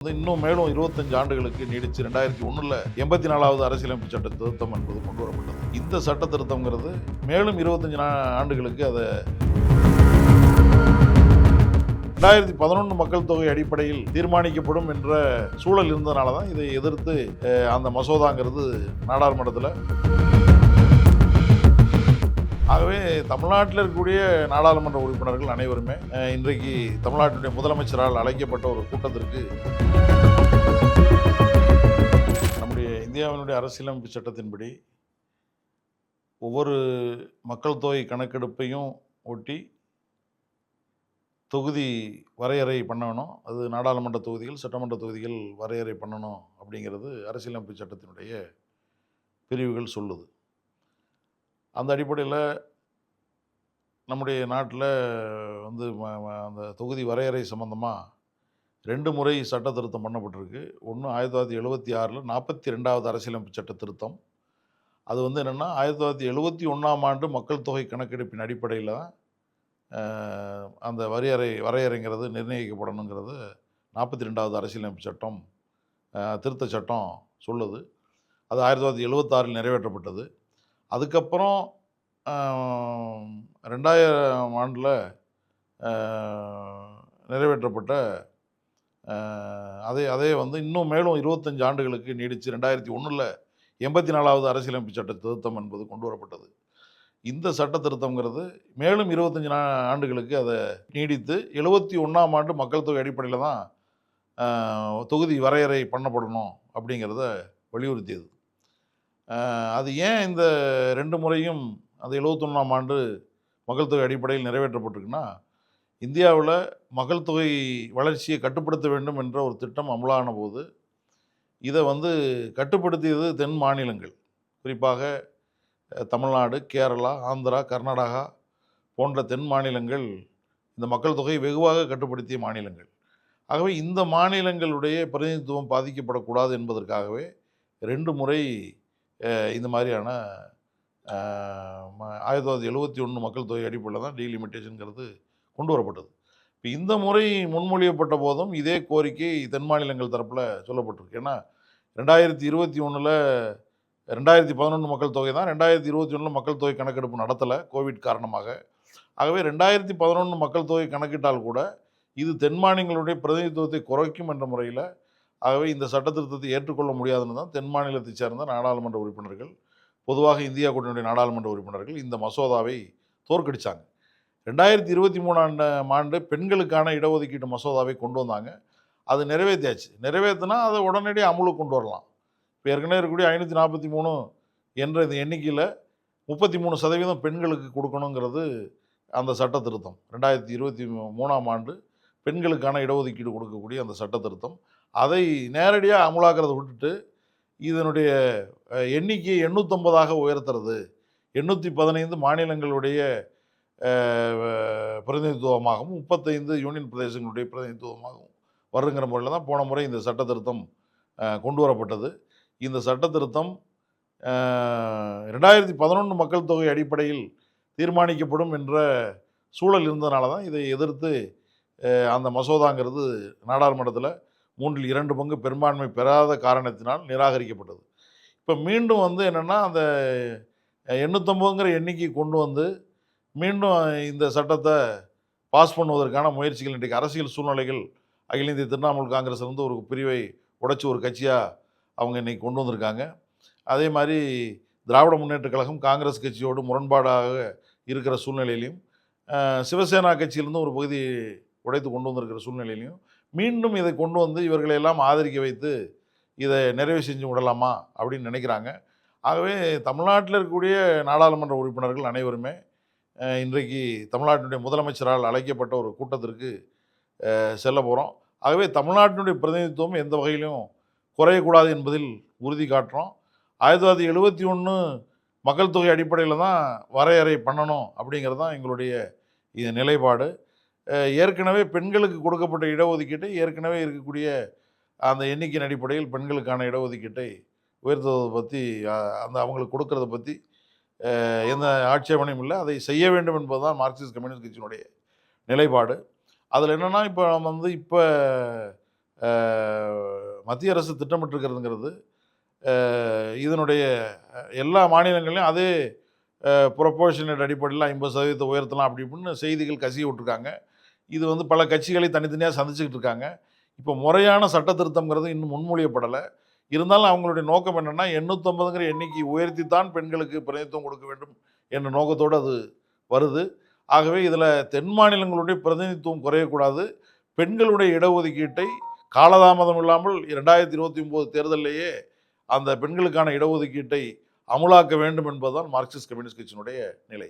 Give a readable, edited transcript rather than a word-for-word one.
இன்னும் மேலும் 25 ஆண்டுகளுக்கு நீடிச்சு 2001 84வது அரசியலமைப்பு சட்ட திருத்தம் என்பது கொண்டு வரப்பட்டது. இந்த சட்ட திருத்தம்ங்கிறது மேலும் 25 ஆண்டுகளுக்கு அதை 2011 மக்கள் தொகை அடிப்படையில் தீர்மானிக்கப்படும் என்ற சூழல் இருந்ததுனால தான் இதை எதிர்த்து அந்த மசோதாங்கிறது நாடாளுமன்றத்தில். ஆகவே தமிழ்நாட்டில் இருக்கக்கூடிய நாடாளுமன்ற உறுப்பினர்கள் அனைவருமே இன்றைக்கு தமிழ்நாட்டுடைய முதலமைச்சரால் அழைக்கப்பட்ட ஒரு கூட்டத்திற்கு நம்முடைய இந்தியாவினுடைய அரசியலமைப்பு சட்டத்தின்படி ஒவ்வொரு மக்கள் தொகை கணக்கெடுப்பையும் ஒட்டி தொகுதி வரையறை பண்ணணும். அது நாடாளுமன்ற தொகுதிகள், சட்டமன்ற தொகுதிகள் வரையறை பண்ணணும் அப்படிங்கிறது அரசியலமைப்பு சட்டத்தினுடைய பிரிவுகள் சொல்லுது. அந்த அடிப்படையில் நம்முடைய நாட்டில் அந்த தொகுதி வரையறை சம்பந்தமாக 2 முறை சட்ட திருத்தம் பண்ணப்பட்டிருக்கு. ஒன்று 1976 42வது அரசியலமைப்பு சட்ட திருத்தம். அது என்னென்னா 1971ஆம் ஆண்டு மக்கள் தொகை கணக்கெடுப்பின் அடிப்படையில் தான் அந்த வரையறைங்கிறது நிர்ணயிக்கப்படணுங்கிறது 42வது அரசியலமைப்பு சட்டம் திருத்த சட்டம் சொல்லுது. அது 1976 நிறைவேற்றப்பட்டது. அதுக்கப்புறம் 2000ஆம் ஆண்டில் நிறைவேற்றப்பட்ட அதே இன்னும் மேலும் 25 ஆண்டுகளுக்கு நீடித்து 2001 84வது அரசியலமைப்பு சட்ட திருத்தம் என்பது கொண்டு வரப்பட்டது. இந்த சட்ட திருத்தம்ங்கிறது மேலும் 25 ஆண்டுகளுக்கு அதை நீடித்து 71ஆம் ஆண்டு மக்கள் தொகை அடிப்படையில் தான் தொகுதி வரையறை பண்ணப்படணும் அப்படிங்கிறத வலியுறுத்தியது. அது ஏன் இந்த 2 முறையும் அது 71ஆம் ஆண்டு மக்கள் தொகை அடிப்படையில் நிறைவேற்றப்பட்டிருக்குன்னா, இந்தியாவில் மக்கள் தொகை வளர்ச்சியை கட்டுப்படுத்த வேண்டும் என்ற ஒரு திட்டம் அமலான போது இதை கட்டுப்படுத்தியது தென் மாநிலங்கள், குறிப்பாக தமிழ்நாடு, கேரளா, ஆந்திரா, கர்நாடகா போன்ற தென் மாநிலங்கள் இந்த மக்கள் தொகை வெகுவாக கட்டுப்படுத்திய மாநிலங்கள். ஆகவே இந்த மாநிலங்களுடைய பிரதிநிதித்துவம் பாதிக்கப்படக்கூடாது என்பதற்காகவே 2 முறை இந்த மாதிரியான 1971 மக்கள் தொகை அடிப்படையில் தான் டீலிமிட்டேஷனுங்கிறது கொண்டு வரப்பட்டது. இப்போ இந்த முறை முன்மொழியப்பட்ட போதும் இதே கோரிக்கை தென் மாநிலங்கள் தரப்பில் சொல்லப்பட்டிருக்கு. ஏன்னா 2021 2011 மக்கள் தொகை தான், 2021 மக்கள் தொகை கணக்கெடுப்பு நடத்தலை கோவிட் காரணமாக. ஆகவே 2011 மக்கள் தொகை கணக்கிட்டால் கூட இது தென் மாநிலங்களுடைய பிரதிநிதித்துவத்தை குறைக்கும் என்ற முறையில், ஆகவே இந்த சட்ட திருத்தத்தை ஏற்றுக்கொள்ள முடியாதுன்னு தான் தென் மாநிலத்தை சேர்ந்த நாடாளுமன்ற உறுப்பினர்கள், பொதுவாக இந்தியா கூட்டணியுடைய நாடாளுமன்ற உறுப்பினர்கள் இந்த மசோதாவை தோற்கடித்தாங்க. 2023ஆம் ஆண்டு பெண்களுக்கான இடஒதுக்கீட்டு மசோதாவை கொண்டு வந்தாங்க. அது நிறைவேற்றியாச்சு. நிறைவேற்றினா அதை உடனடியாக அமலுக்கு கொண்டு வரலாம். இப்போ ஏற்கனவே இருக்கக்கூடிய 543 என்ற இந்த எண்ணிக்கையில் 33% பெண்களுக்கு கொடுக்கணுங்கிறது அந்த சட்ட திருத்தம். 2023ஆம் ஆண்டு பெண்களுக்கான இடஒதுக்கீடு கொடுக்கக்கூடிய அந்த சட்ட திருத்தம். அதை நேரடியாக அமலாக்கிறத விட்டுட்டு இதனுடைய எண்ணிக்கையை 850ஆக உயர்த்துறது, 815 மாநிலங்களுடைய பிரதிநிதித்துவமாகவும் 35 யூனியன் பிரதேசங்களுடைய பிரதிநிதித்துவமாகவும் வருங்கிற முறையில் தான் போன முறை இந்த சட்ட திருத்தம் கொண்டு வரப்பட்டது. இந்த சட்ட திருத்தம் 2011 மக்கள் தொகை அடிப்படையில் தீர்மானிக்கப்படும் என்ற சூழல் இருந்ததுனால தான் இதை எதிர்த்து அந்த மசோதாங்கிறது நாடாளுமன்றத்தில் 3/2 பங்கு பெரும்பான்மை பெறாத காரணத்தினால் நிராகரிக்கப்பட்டது. இப்போ மீண்டும் என்னென்னா அந்த 850ங்கிற எண்ணிக்கை கொண்டு மீண்டும் இந்த சட்டத்தை பாஸ் பண்ணுவதற்கான முயற்சிகள் இன்றைக்கு அரசியல் சூழ்நிலைகள் அகில இந்திய திரிணாமுல் காங்கிரஸ் ஒரு பிரிவை உடைச்சி ஒரு கட்சியாக அவங்க இன்றைக்கி கொண்டு வந்திருக்காங்க. அதே மாதிரி திராவிட முன்னேற்ற கழகம் காங்கிரஸ் கட்சியோடு முரண்பாடாக இருக்கிற சூழ்நிலையிலையும், சிவசேனா கட்சியிலிருந்து ஒரு பகுதி உடைத்து கொண்டு வந்திருக்கிற சூழ்நிலையிலையும் மீண்டும் இதை கொண்டு இவர்களையெல்லாம் ஆதரிக்க வைத்து இதை நிறைவு செஞ்சு விடலாமா அப்படின்னு நினைக்கிறாங்க. ஆகவே தமிழ்நாட்டில் இருக்கக்கூடிய நாடாளுமன்ற உறுப்பினர்கள் அனைவருமே இன்றைக்கு தமிழ்நாட்டினுடைய முதலமைச்சரால் அழைக்கப்பட்ட ஒரு கூட்டத்திற்கு செல்ல போகிறோம். ஆகவே தமிழ்நாட்டினுடைய பிரதிநிதித்துவம் எந்த வகையிலும் குறையக்கூடாது என்பதில் உறுதி காட்டுறோம். 1971 மக்கள் தொகை அடிப்படையில் தான் வரையறை பண்ணணும் அப்படிங்கிறது தான் எங்களுடைய நிலைப்பாடு. ஏற்கனவே பெண்களுக்கு கொடுக்கப்பட்ட இடஒதுக்கீட்டை ஏற்கனவே இருக்கக்கூடிய அந்த எண்ணிக்கையின் அடிப்படையில் பெண்களுக்கான இடஒதுக்கீட்டை உயர்த்துவதை பற்றி அவங்களுக்கு கொடுக்கறத பற்றி எந்த ஆட்சேபனையும் இல்லை. அதை செய்ய வேண்டும் என்பது தான் மார்க்சிஸ்ட் கம்யூனிஸ்ட் கட்சியினுடைய நிலைப்பாடு. அதில் என்னென்னா இப்போ நம்ம இப்போ மத்திய அரசு திட்டமிட்டிருக்கிறதுங்கிறது இதனுடைய எல்லா மாநிலங்களையும் அதே ப்ரொபோர்ஷனேட் அடிப்படையில் 50% உயர்த்தலாம் அப்படி இப்படின்னு செய்திகள் கசிய விட்டுருக்காங்க. இது வந்து பல கட்சிகளை தனித்தனியாக சந்திச்சுக்கிட்டு இருக்காங்க. இப்போ முறையான சட்ட திருத்தம்ங்கிறது இன்னும் முன்மொழியப்படலை. இருந்தாலும் அவங்களுடைய நோக்கம் என்னென்னா 850ங்கிற எண்ணிக்கை உயர்த்தித்தான் பெண்களுக்கு பிரதிநிதித்துவம் கொடுக்க வேண்டும் என்ற நோக்கத்தோடு அது வருது. ஆகவே இதில் தென் மாநிலங்களுடைய பிரதிநிதித்துவம் குறையக்கூடாது. பெண்களுடைய இடஒதுக்கீட்டை காலதாமதம் இல்லாமல் 2029 தேர்தலிலேயே அந்த பெண்களுக்கான இடஒதுக்கீட்டை அமுலாக்க வேண்டும் என்பதுதான் மார்க்சிஸ்ட் கம்யூனிஸ்ட் கட்சியினுடைய நிலை.